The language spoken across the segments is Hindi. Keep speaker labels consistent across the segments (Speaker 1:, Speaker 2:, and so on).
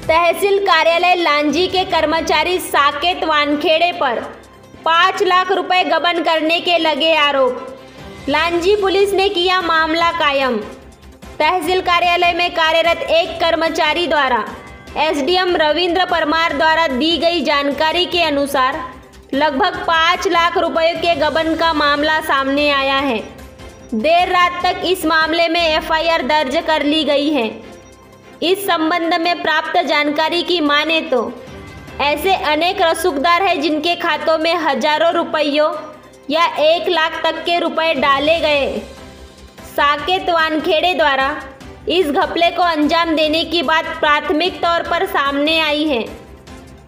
Speaker 1: तहसील कार्यालय लांजी के कर्मचारी साकेत वानखेड़े पर 5 लाख रुपए गबन करने के लगे आरोप। लांजी पुलिस ने किया मामला कायम। तहसील कार्यालय में कार्यरत एक कर्मचारी द्वारा एसडीएम रविंद्र परमार द्वारा दी गई जानकारी के अनुसार लगभग 5 लाख रुपए के गबन का मामला सामने आया है। देर रात तक इस मामले में एफआईआर दर्ज कर ली गई है। इस संबंध में प्राप्त जानकारी की माने तो ऐसे अनेक रसूखदार हैं जिनके खातों में हजारों रुपयों या 1 लाख तक के रुपए डाले गए। साकेत वानखेड़े द्वारा इस घपले को अंजाम देने की बात प्राथमिक तौर पर सामने आई है,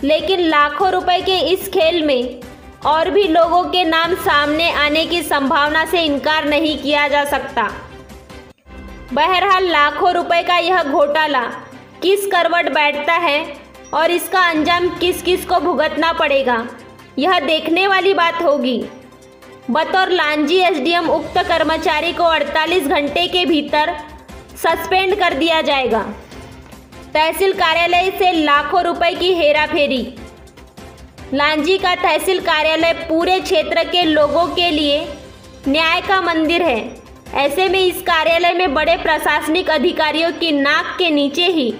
Speaker 1: लेकिन लाखों रुपए के इस खेल में और भी लोगों के नाम सामने आने की संभावना से इनकार नहीं किया जा सकता। बहरहाल लाखों रुपए का यह घोटाला किस करवट बैठता है और इसका अंजाम किस किस को भुगतना पड़ेगा, यह देखने वाली बात होगी। बतौर लांजी एसडीएम उक्त कर्मचारी को 48 घंटे के भीतर सस्पेंड कर दिया जाएगा। तहसील कार्यालय से लाखों रुपए की हेराफेरी। लांजी का तहसील कार्यालय पूरे क्षेत्र के लोगों के लिए न्याय का मंदिर है। ऐसे में इस कार्यालय में बड़े प्रशासनिक अधिकारियों की नाक के नीचे ही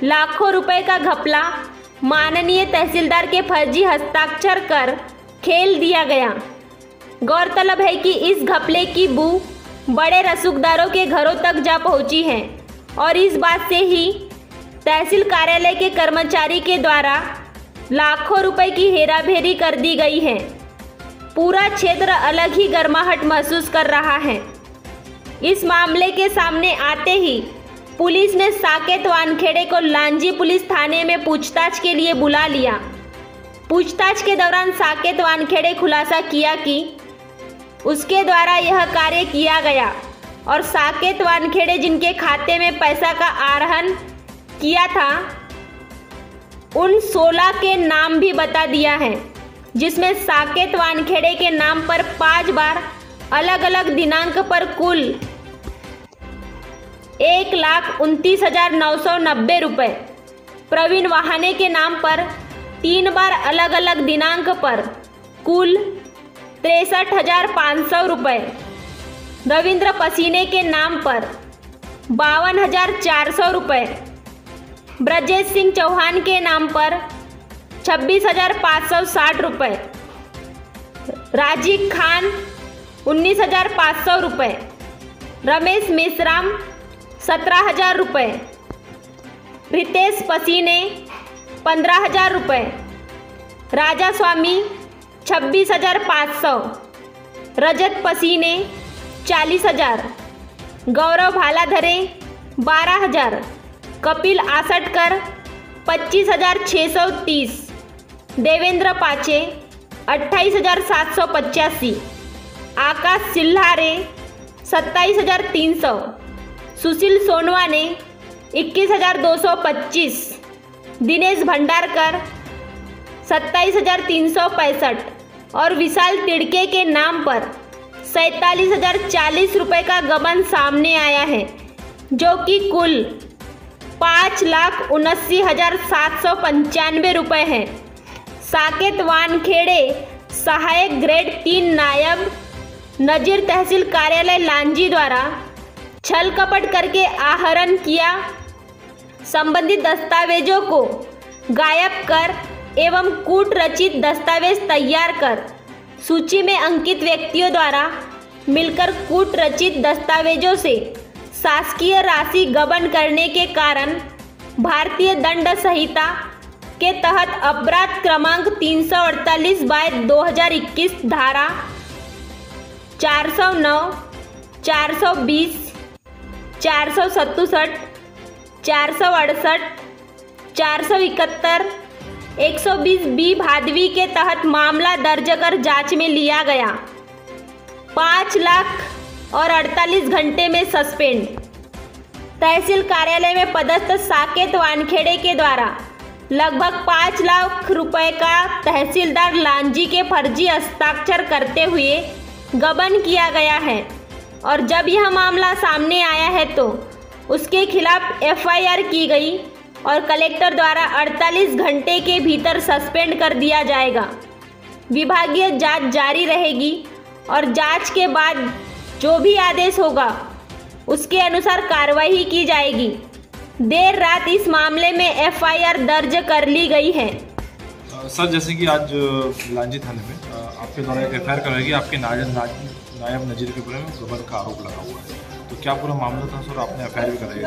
Speaker 1: लाखों रुपए का घपला माननीय तहसीलदार के फर्जी हस्ताक्षर कर खेल दिया गया। गौरतलब है कि इस घपले की बू बड़े रसूखदारों के घरों तक जा पहुंची है और इस बात से ही तहसील कार्यालय के कर्मचारी के द्वारा लाखों रुपए की हेराफेरी कर दी गई है। पूरा क्षेत्र अलग ही गर्माहट महसूस कर रहा है। इस मामले के सामने आते ही पुलिस ने साकेत वानखेड़े को लांजी पुलिस थाने में पूछताछ के लिए बुला लिया। पूछताछ के दौरान साकेत वानखेड़े खुलासा किया कि उसके द्वारा यह कार्य किया गया और साकेत वानखेड़े जिनके खाते में पैसा का आहरण किया था उन 16 के नाम भी बता दिया है, जिसमें साकेत वानखेड़े के नाम पर 5 बार अलग अलग दिनांक पर कुल 1,29,990 रुपये, प्रवीण वहाने के नाम पर 3 बार अलग अलग दिनांक पर कुल 63,500 रुपये, रविंद्र पसीने के नाम पर 52,400 रुपये, ब्रजेश सिंह चौहान के नाम पर 26,560 रुपये, राजीव खान 19,500 रुपये, रमेश मेश्राम 17,000 रुपये, रितेश पसीने 15,000 रुपये, राजा स्वामी 26,500, रजत पसीने 40,000, गौरव भालाधरे 12,000, कपिल आसटकर 25,630, देवेंद्र पाचे 28,785, आकाश सिल्हारे 27,300, सुशील सोनवाने 21,225, दिनेश भंडारकर 27,365 और विशाल तिड़के के नाम पर 47,040 रुपये का गबन सामने आया है, जो कि कुल 5,79,795 रुपये है। साकेत वानखेड़े सहायक ग्रेड 3 नायब नजीर तहसील कार्यालय लांजी द्वारा छल कपट करके आहरण किया संबंधित दस्तावेजों को गायब कर एवं कूट रचित दस्तावेज तैयार कर सूची में अंकित व्यक्तियों द्वारा मिलकर कूट रचित दस्तावेजों से शासकीय राशि गबन करने के कारण भारतीय दंड संहिता के तहत अपराध क्रमांक 348/2021 धारा 409, 420, 467, 468, 471, 120B भादवी के तहत मामला दर्ज कर जांच में लिया गया। 5 लाख और 48 घंटे में सस्पेंड। तहसील कार्यालय में पदस्थ साकेत वानखेड़े के द्वारा लगभग 5 लाख रुपए का तहसीलदार लांजी के फर्जी हस्ताक्षर करते हुए गबन किया गया है और जब यह मामला सामने आया है तो उसके खिलाफ एफआईआर की गई और कलेक्टर द्वारा 48 घंटे के भीतर सस्पेंड कर दिया जाएगा। विभागीय जांच जारी रहेगी और जांच के बाद जो भी आदेश होगा उसके अनुसार कार्रवाई की जाएगी। देर रात इस मामले में एफआईआर दर्ज कर ली गई है।
Speaker 2: सर, जैसे कि आज लांजी थाने में आपके द्वारा एक एफआईआर कराई गई, आपके नायब नजीर के ऊपर में गबन का आरोप लगा हुआ है, तो क्या पूरा मामला था सर? आपने एफआईआर भी कराई है?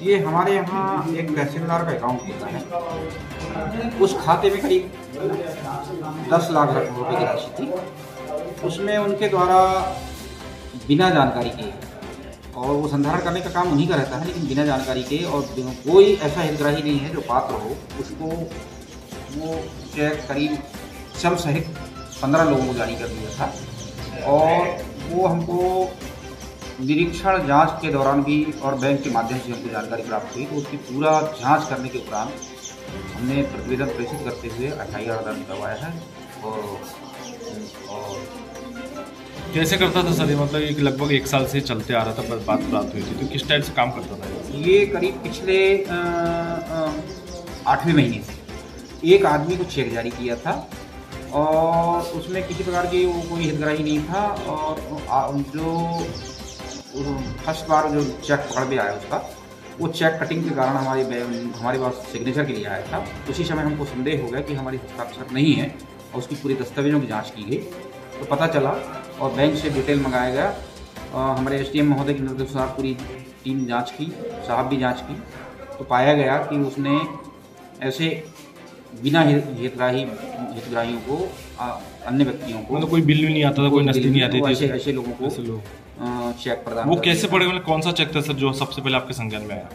Speaker 3: ये हमारे यहाँ एक तहसीलदार का अकाउंट होता है, उस खाते में करीब 10 लाख रुपए की राशि थी। उसमें उनके द्वारा बिना जानकारी के, और वो संधारण करने का काम उन्हीं का रहता है, लेकिन बिना जानकारी के और कोई ऐसा हितग्राही नहीं है जो पात्र हो उसको वो चेक करीब सब सहित 15 लोगों को जारी कर दिया था। और वो हमको निरीक्षण जांच के दौरान भी और बैंक के माध्यम से हमको जानकारी प्राप्त हुई, तो उसकी पूरा जांच करने के उपरांत हमने प्रतिवेदन प्रेषित करते हुए एफआईआर दर्ज करवाया है। और
Speaker 2: कैसे करता था सर ये? मतलब एक लगभग 1 साल से चलते आ रहा था, बात प्राप्त हुई थी, तो किस टाइप से काम करता था
Speaker 3: ये? करीब पिछले 8वें महीने से एक आदमी को चेक जारी किया था और उसमें किसी प्रकार की वो कोई हितग्राही नहीं था। और जो फर्स्ट बार जो चेक पकड़ में आया उसका, वो चेक कटिंग के कारण हमारे पास सिग्नेचर के लिए आया था। उसी समय हमको संदेह हो गया कि हमारी हस्ताक्षर नहीं है और उसकी पूरी दस्तावेजों की जांच की गई, तो पता चला और बैंक से डिटेल मंगाया गया। हमारे एसडीएम महोदय के निर्देशानुसार पूरी टीम जांच की, साहब भी जांच की, तो पाया गया कि उसने ऐसे बिना हितग्राहियों को, अन्य व्यक्तियों को,
Speaker 2: मतलब कोई बिल भी नहीं आता था, कोई नस्ती नहीं आती थी,
Speaker 3: ऐसे लोगों को चेक प्रदान।
Speaker 2: वो कैसे पड़े? मतलब कौन सा चेक था सर जो सबसे पहले आपके संज्ञान में आया?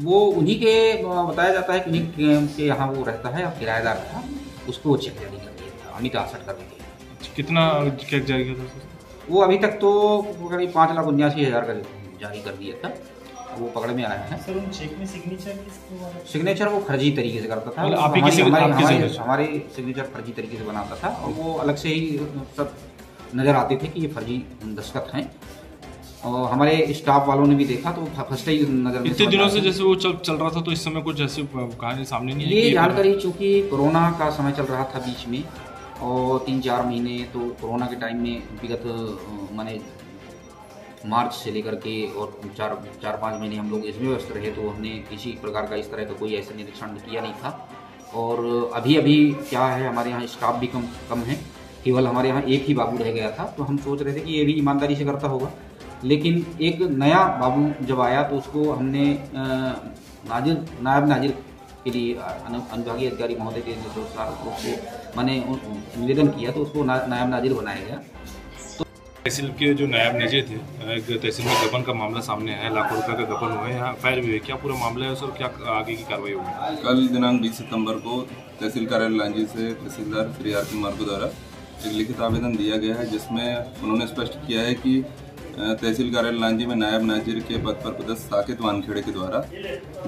Speaker 3: वो उन्हीं के बताया जाता है कि उन्हीं के यहाँ वो रहता है, किराएदार था, उसको वो चेक जारी कर दिया था, अमित आसट कर दिया।
Speaker 2: कितना चेक जारी किया था सर?
Speaker 3: वो अभी तक तो करीब 5,79,000 का जारी कर दिया था, वो पकड़ में आया है।
Speaker 4: सर उन चेक में
Speaker 3: सिग्नेचर वो फर्जी तरीके से करता था, हमारे सिग्नेचर फर्जी तरीके से बनाता था और वो अलग से ही सब नज़र आते थे कि ये फर्जी दस्तखत हैं। और हमारे स्टाफ वालों ने भी देखा तो फर्स्ट ही नज़र में।
Speaker 2: इतने दिनों से जैसे वो चल रहा था, तो इस समय कुछ ऐसी कहानी सामने नहीं आई?
Speaker 3: ये जानकारी चूँकि कोरोना का समय चल रहा था बीच में, और 3-4 महीने तो कोरोना के टाइम में विगत माने मार्च से लेकर के और 4-5 महीने हम लोग इसमें व्यस्त रहे, तो हमने किसी प्रकार का इस तरह का कोई ऐसा निरीक्षण किया नहीं था। और अभी क्या है, हमारे यहाँ स्टाफ भी कम है, केवल हमारे यहाँ एक ही बाबू रह गया था, तो हम सोच रहे थे कि ये भी ईमानदारी से करता होगा। लेकिन एक नया बाबू जब आया तो उसको हमने नायब नाजिर के लिए अनुभागीय अधिकारी महोदय के निर्देशानुसार उसको मैंने निवेदन किया, तो उसको नायब नाजिर बनाया गया।
Speaker 2: तहसील के जो नायब नाजिर थे, एक तहसील में गबन का मामला सामने आया, लाखों रुपए का गबन हुआ है, यहाँ फायर भी हुई, क्या पूरा मामला है सर? क्या आगे की कार्रवाई होगी?
Speaker 5: कल दिनांक 20 सितंबर को तहसील कार्यालय लांजी से तहसीलदार श्री आर कुमार को द्वारा एक लिखित आवेदन दिया गया है, जिसमें उन्होंने स्पष्ट किया है कि तहसील कार्यालय लांजी में नायब नाजिर के पद पर पदस्थ साकेत वानखेड़े के द्वारा,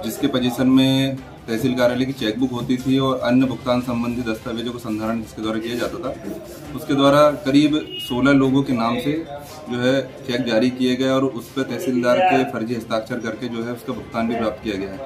Speaker 5: जिसके पोजीशन में तहसील कार्यालय की चेकबुक होती थी और अन्य भुगतान संबंधी दस्तावेजों का संधारण जिसके द्वारा किया जाता था, उसके द्वारा करीब 16 लोगों के नाम से जो है चेक जारी किए गए और उस पर तहसीलदार के फर्जी हस्ताक्षर करके जो है उसका भुगतान भी प्राप्त किया गया है।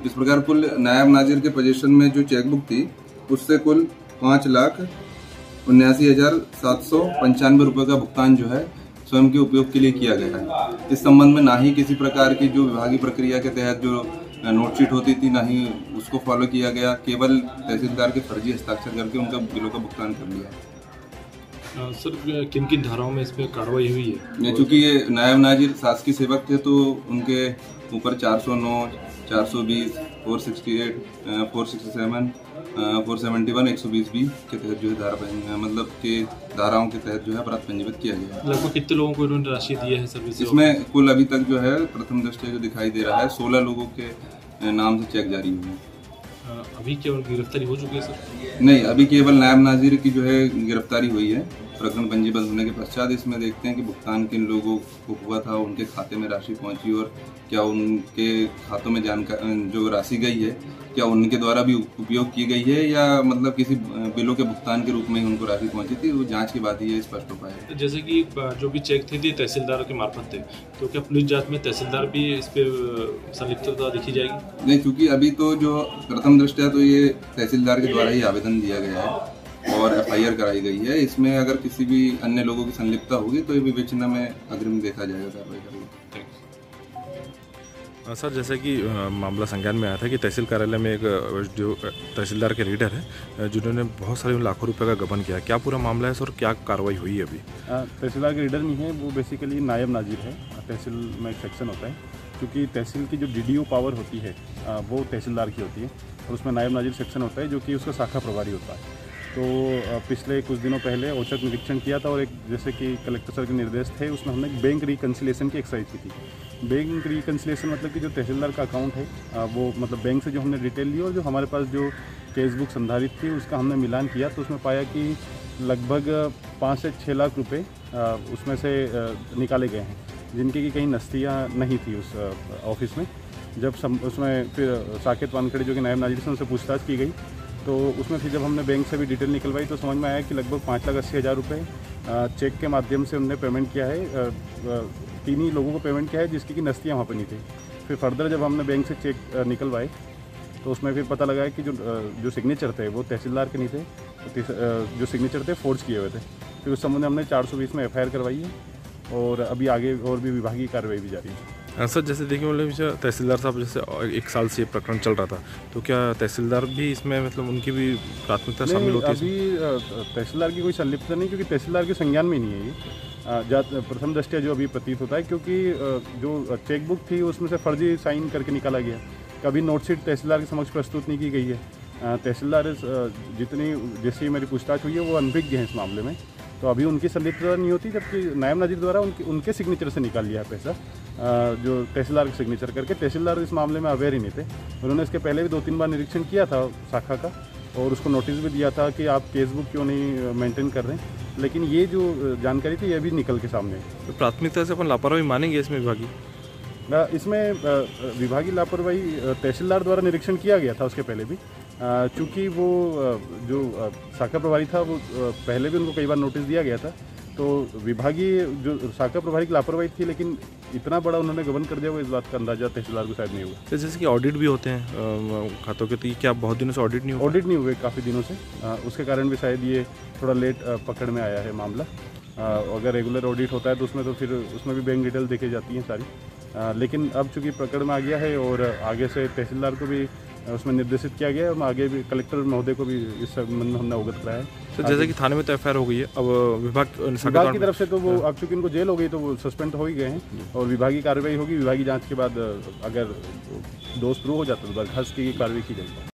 Speaker 5: इस प्रकार कुल नायब नाजिर के पोजीशन में जो चेकबुक थी उससे कुल 5,79,795 रुपये का भुगतान जो है स्वयं के उपयोग के लिए किया गया है। इस संबंध में ना ही किसी प्रकार की जो विभागीय प्रक्रिया के तहत जो नोटशीट होती थी, ना ही उसको फॉलो किया गया, केवल तहसीलदार के फर्जी हस्ताक्षर करके उनका बिलों का भुगतान कर लिया।
Speaker 2: सर, किन किन धाराओं में इस पर कार्रवाई हुई है?
Speaker 5: चूँकि ये नायब नाजिर शासकीय सेवक थे, तो उनके ऊपर 409, 420, 468, 467, 471, 120B के तहत जो है धारा मतलब के धाराओं के तहत जो है अपराध पंजीबद्ध किया गया है।
Speaker 2: लगभग कितने लोगों को इन्होंने राशि दी है सर्विस?
Speaker 5: इसमें कुल अभी तक जो है प्रथम दृष्टया जो दिखाई दे रहा है 16 लोगों के नाम से चेक जारी हुए हैं।
Speaker 2: अभी केवल गिरफ्तारी हो चुकी है सर?
Speaker 5: नहीं, अभी केवल नायब नाजिर की जो है गिरफ्तारी हुई है, प्रकरण पंजीबद्ध होने के पश्चात इसमें देखते हैं कि भुगतान किन लोगों को हुआ था, उनके खाते में राशि पहुंची और क्या उनके खातों में जो राशि गई है क्या उनके द्वारा भी उपयोग की गई है या मतलब किसी बिलों के भुगतान के रूप में ही उनको राशि पहुंची थी। वो जांच के बाद ही ये स्पष्ट हो पाएगा।
Speaker 2: जैसे कि जो भी चेक थे तहसीलदार के मार्फत थे, तो क्या पुलिस जांच में तहसीलदार भी इस पे संलिप्तता दिखी जाएगी?
Speaker 5: नहीं, क्योंकि अभी तो जो प्रथम दृष्टया तो ये तहसीलदार के द्वारा ही आवेदन दिया गया है और FIR कराई गई है। इसमें अगर किसी भी अन्य लोगों की संलिप्तता होगी तो ये विवेचना में अग्रिम देखा जाएगा, कार्रवाई करेगी।
Speaker 2: सर, जैसे कि मामला संज्ञान में आया था कि तहसील कार्यालय में एक जो तहसीलदार के लीडर है जिन्होंने बहुत सारे लाखों रुपए का गबन किया, क्या पूरा मामला है सर? क्या कार्रवाई हुई है अभी?
Speaker 4: तहसीलदार के लीडर नहीं है, वो बेसिकली नायब नाजिर है। तहसील में एक सेक्शन होता है, क्योंकि तहसील की जो DDO पावर होती है वो तहसीलदार की होती है और उसमें नायब नाजिर सेक्शन होता है जो कि उसका शाखा प्रभारी होता है। तो पिछले कुछ दिनों पहले औचक निरीक्षण किया था और एक जैसे कि कलेक्टर सर के निर्देश थे, उसमें हमने बैंक रिकन्सिलेशन की एक्सरसाइज की थी। बैंक रिकन्सिलेशन मतलब कि जो तहसीलदार का अकाउंट है वो मतलब बैंक से जो हमने डिटेल ली और जो हमारे पास जो केस बुक संधारित थी उसका हमने मिलान किया, तो उसमें पाया कि लगभग 5 से 6 लाख रुपए उसमें से निकाले गए हैं, जिनकी कि कहीं नस्तियाँ नहीं थी उस ऑफिस में। जब उसमें फिर साकेत वानखेड़े जो कि नायब नाजिर से उनसे पूछताछ की गई, तो उसमें फिर जब हमने बैंक से भी डिटेल निकलवाई तो समझ में आया कि लगभग 5,80,000 रुपये चेक के माध्यम से उन्होंने पेमेंट किया है। 3 ही लोगों को पेमेंट किया है जिसकी कि नस्तियाँ वहाँ पर नहीं थी। फिर फर्दर जब हमने बैंक से चेक निकलवाए तो उसमें फिर पता लगा है कि जो सिग्नेचर थे वो तहसीलदार के नहीं थे, जो सिग्नेचर थे फोर्ज किए हुए थे। फिर उस संबंध में हमने 420 में FIR करवाई है और अभी आगे और भी विभागीय कार्रवाई भी जारी है।
Speaker 2: सर, जैसे देखिए मतलब तहसीलदार साहब जैसे 1 साल से ये प्रकरण चल रहा था, तो क्या तहसीलदार भी इसमें मतलब उनकी भी प्राथमिकता शामिल होती है?
Speaker 4: अभी तहसीलदार की कोई संलिप्तता नहीं, क्योंकि तहसीलदार के संज्ञान में नहीं है ये। प्रथम दृष्टया जो अभी प्रतीत होता है, क्योंकि जो चेकबुक थी उसमें से फर्जी साइन करके निकाला गया, कभी नोटशीट तहसीलदार के समक्ष प्रस्तुत नहीं की गई है। तहसीलदार जैसी मेरी पूछताछ हुई है वो अनभिज्ञ हैं इस मामले में, तो अभी उनकी संलिप्तता नहीं होती, जबकि नायब नाजिर द्वारा उनके सिग्नेचर से निकाल लिया है पैसा, जो तहसीलदार के सिग्नेचर करके। तहसीलदार इस मामले में अवेयर ही नहीं थे। उन्होंने इसके पहले भी 2-3 बार निरीक्षण किया था शाखा का और उसको नोटिस भी दिया था कि आप केस बुक क्यों नहीं मेंटेन कर रहे हैं, लेकिन ये जो जानकारी थी ये भी निकल के सामने है।
Speaker 2: तो प्राथमिकता से अपन लापरवाही मानेंगे इसमें विभागीय?
Speaker 4: इसमें विभागीय लापरवाही तहसीलदार द्वारा निरीक्षण किया गया था उसके पहले भी, चूँकि वो जो शाखा प्रभारी था वो पहले भी उनको कई बार नोटिस दिया गया था, तो विभागीय जो शाखा प्रभारी की लापरवाही थी, लेकिन इतना बड़ा उन्होंने गबन कर दिया वो इस बात का अंदाजा तहसीलदार को शायद नहीं हुआ।
Speaker 2: तो जैसे कि ऑडिट भी होते हैं खातों के, तो क्या बहुत दिनों से ऑडिट नहीं हुआ?
Speaker 4: ऑडिट नहीं हुए काफ़ी दिनों से, उसके कारण भी शायद ये थोड़ा लेट पकड़ में आया है मामला। अगर रेगुलर ऑडिट होता है तो उसमें उसमें भी बैंक डिटेल देखी जाती हैं सारी, लेकिन अब चूँकि पकड़ में आ गया है और आगे से तहसीलदार को भी उसमें निर्देशित किया गया है, और आगे भी कलेक्टर महोदय को भी इस संबंध में हमने अवगत कराया है।
Speaker 2: तो जैसे कि थाने में तो FIR हो गई है, अब विभाग
Speaker 4: की तरफ से तो वो अब चूँकि इनको जेल हो गई तो वो सस्पेंड हो ही गए हैं और विभागीय कार्रवाई होगी। विभागीय जांच के बाद अगर दोष प्रूव हो जाता है तो बर्खास्त की कार्रवाई की जाएगी।